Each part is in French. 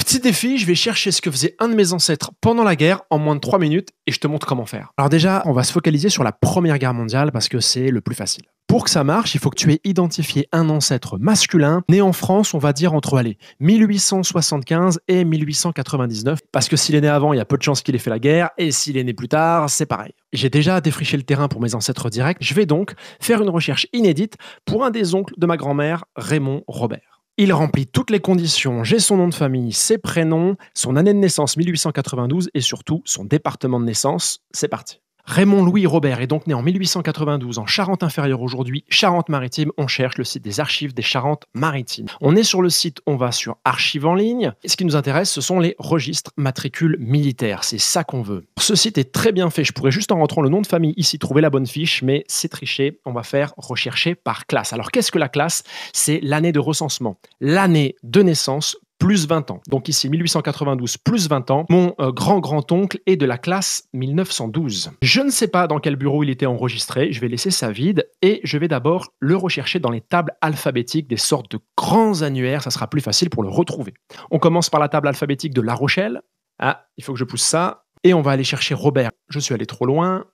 Petit défi, je vais chercher ce que faisait un de mes ancêtres pendant la guerre en moins de 3 minutes et je te montre comment faire. Alors déjà, on va se focaliser sur la Première Guerre mondiale parce que c'est le plus facile. Pour que ça marche, il faut que tu aies identifié un ancêtre masculin né en France, on va dire entre 1875 et 1899, parce que s'il est né avant, il y a peu de chances qu'il ait fait la guerre, et s'il est né plus tard, c'est pareil. J'ai déjà défriché le terrain pour mes ancêtres directs, je vais donc faire une recherche inédite pour un des oncles de ma grand-mère, Raymond Robert. Il remplit toutes les conditions, j'ai son nom de famille, ses prénoms, son année de naissance 1892 et surtout son département de naissance, c'est parti. Raymond Louis Robert est donc né en 1892 en Charente-Inférieure, aujourd'hui Charente-Maritime. On cherche le site des archives des Charentes-Maritimes. On est sur le site, on va sur Archives en ligne. Et ce qui nous intéresse, ce sont les registres matricules militaires. C'est ça qu'on veut. Ce site est très bien fait. Je pourrais juste en rentrant le nom de famille ici trouver la bonne fiche, mais c'est triché. On va faire rechercher par classe. Alors qu'est-ce que la classe? C'est l'année de recensement, l'année de naissance plus 20 ans. Donc ici, 1892 plus 20 ans. Mon grand-grand-oncle est de la classe 1912. Je ne sais pas dans quel bureau il était enregistré. Je vais laisser ça vide et je vais d'abord le rechercher dans les tables alphabétiques, des sortes de grands annuaires. Ça sera plus facile pour le retrouver. On commence par la table alphabétique de La Rochelle. Ah, il faut que je pousse ça. Et on va aller chercher Robert. Je suis allé trop loin.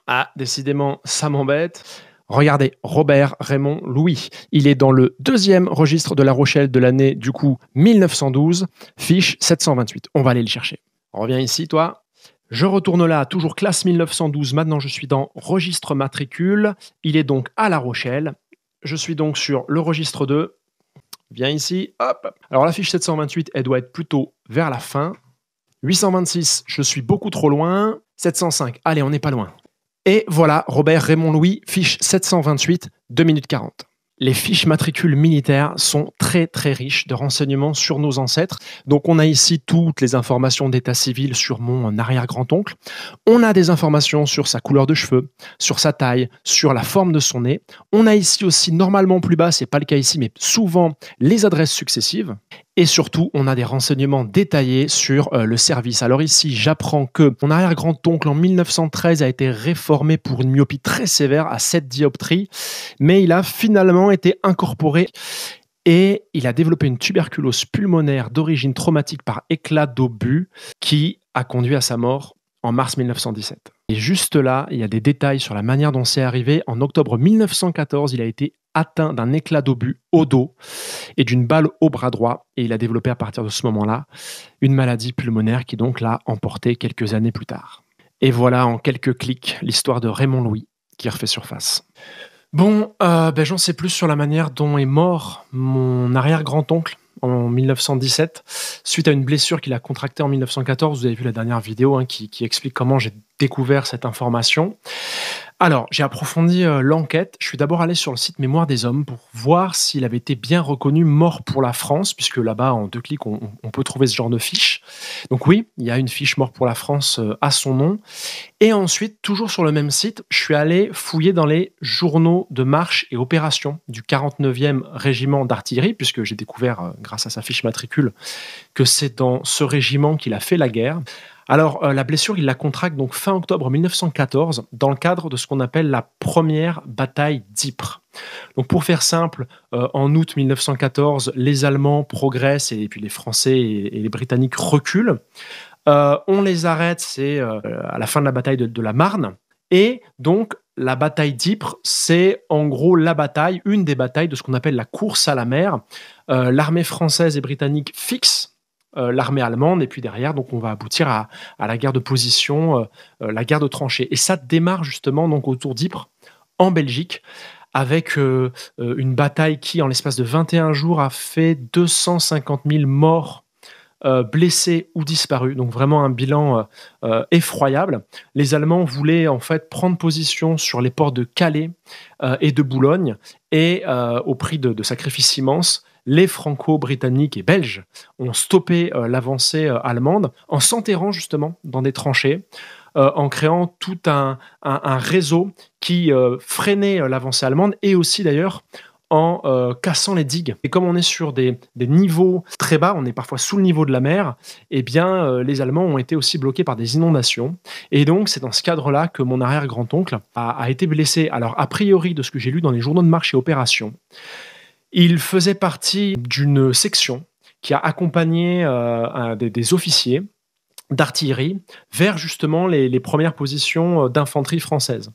Ah, décidément, ça m'embête. Regardez, Robert Raymond Louis. Il est dans le 2e registre de La Rochelle de l'année, du coup, 1912, fiche 728. On va aller le chercher. Reviens ici, toi. Je retourne là, toujours classe 1912. Maintenant, je suis dans registre matricule. Il est donc à La Rochelle. Je suis donc sur le registre 2. Viens ici, hop. Alors, la fiche 728, elle doit être plutôt vers la fin. 826, je suis beaucoup trop loin. 705, allez, on n'est pas loin. Et voilà, Robert Raymond Louis, fiche 728, 2 minutes 40. Les fiches matricules militaires sont très très riches de renseignements sur nos ancêtres. Donc on a ici toutes les informations d'état civil sur mon arrière-grand-oncle. On a des informations sur sa couleur de cheveux, sur sa taille, sur la forme de son nez. On a ici aussi, normalement plus bas, c'est pas le cas ici, mais souvent les adresses successives. Et surtout, on a des renseignements détaillés sur le service. Alors ici, j'apprends que mon arrière-grand-oncle en 1913 a été réformé pour une myopie très sévère à 7 dioptries, mais il a finalement été incorporé et il a développé une tuberculose pulmonaire d'origine traumatique par éclat d'obus qui a conduit à sa mort en mars 1917. Et juste là, il y a des détails sur la manière dont c'est arrivé. En octobre 1914, il a été atteint d'un éclat d'obus au dos et d'une balle au bras droit. Et il a développé à partir de ce moment-là une maladie pulmonaire qui donc l'a emporté quelques années plus tard. Et voilà en quelques clics l'histoire de Raymond Louis qui refait surface. Bon, j'en sais plus sur la manière dont est mort mon arrière-grand-oncle en 1917, suite à une blessure qu'il a contractée en 1914. Vous avez vu la dernière vidéo qui explique comment j'ai découvert cette information. Alors, j'ai approfondi l'enquête. Je suis d'abord allé sur le site Mémoire des Hommes pour voir s'il avait été bien reconnu mort pour la France, puisque là-bas, en 2 clics, on peut trouver ce genre de fiche. Donc oui, il y a une fiche mort pour la France à son nom. Et ensuite, toujours sur le même site, je suis allé fouiller dans les journaux de marche et opérations du 49e régiment d'artillerie, puisque j'ai découvert, grâce à sa fiche matricule, que c'est dans ce régiment qu'il a fait la guerre. Alors, la blessure, il la contracte donc fin octobre 1914 dans le cadre de ce qu'on appelle la première bataille d'Ypres. Donc, pour faire simple, en août 1914, les Allemands progressent et puis les Français et les Britanniques reculent. On les arrête, c'est à la fin de la bataille de la Marne. Et donc, la bataille d'Ypres, c'est en gros la bataille, une des batailles de ce qu'on appelle la course à la mer. L'armée française et britannique fixe l'armée allemande, et puis derrière, donc on va aboutir à la guerre de position, la guerre de tranchées. Et ça démarre justement donc autour d'Ypres, en Belgique, avec une bataille qui, en l'espace de 21 jours, a fait 250 000 morts, blessés ou disparus. Donc vraiment un bilan effroyable. Les Allemands voulaient en fait prendre position sur les ports de Calais et de Boulogne, et au prix de sacrifices immenses, les Franco-Britanniques et Belges ont stoppé l'avancée allemande en s'enterrant justement dans des tranchées, en créant tout un réseau qui freinait l'avancée allemande, et aussi d'ailleurs en cassant les digues. Et comme on est sur des niveaux très bas, on est parfois sous le niveau de la mer, eh bien les Allemands ont été aussi bloqués par des inondations. Et donc c'est dans ce cadre-là que mon arrière-grand-oncle a été blessé. Alors a priori, de ce que j'ai lu dans les journaux de marche et opérations, il faisait partie d'une section qui a accompagné des officiers d'artillerie vers justement les premières positions d'infanterie française.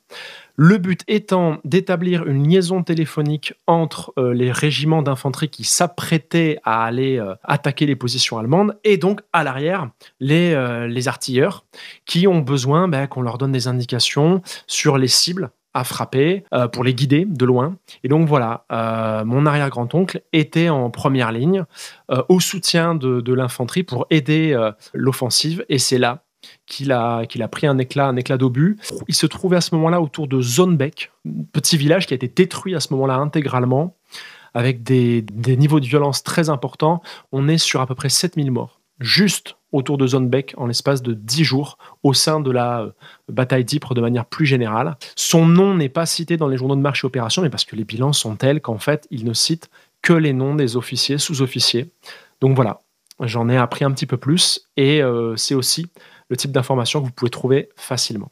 Le but étant d'établir une liaison téléphonique entre les régiments d'infanterie qui s'apprêtaient à aller attaquer les positions allemandes et donc à l'arrière les artilleurs qui ont besoin qu'on leur donne des indications sur les cibles à frapper pour les guider de loin. Et donc voilà, mon arrière-grand-oncle était en première ligne au soutien de l'infanterie pour aider l'offensive et c'est là qu'il a pris un éclat d'obus. Il se trouvait à ce moment-là autour de Zonnebeke, petit village qui a été détruit à ce moment-là intégralement, avec des niveaux de violence très importants. On est sur à peu près 7000 morts, juste autour de Zonnebeke, en l'espace de 10 jours, au sein de la bataille d'Ypres de manière plus générale. Son nom n'est pas cité dans les journaux de marche et opération, mais parce que les bilans sont tels qu'en fait, il ne cite que les noms des officiers, sous-officiers. Donc voilà, j'en ai appris un petit peu plus, et c'est aussi le type d'information que vous pouvez trouver facilement.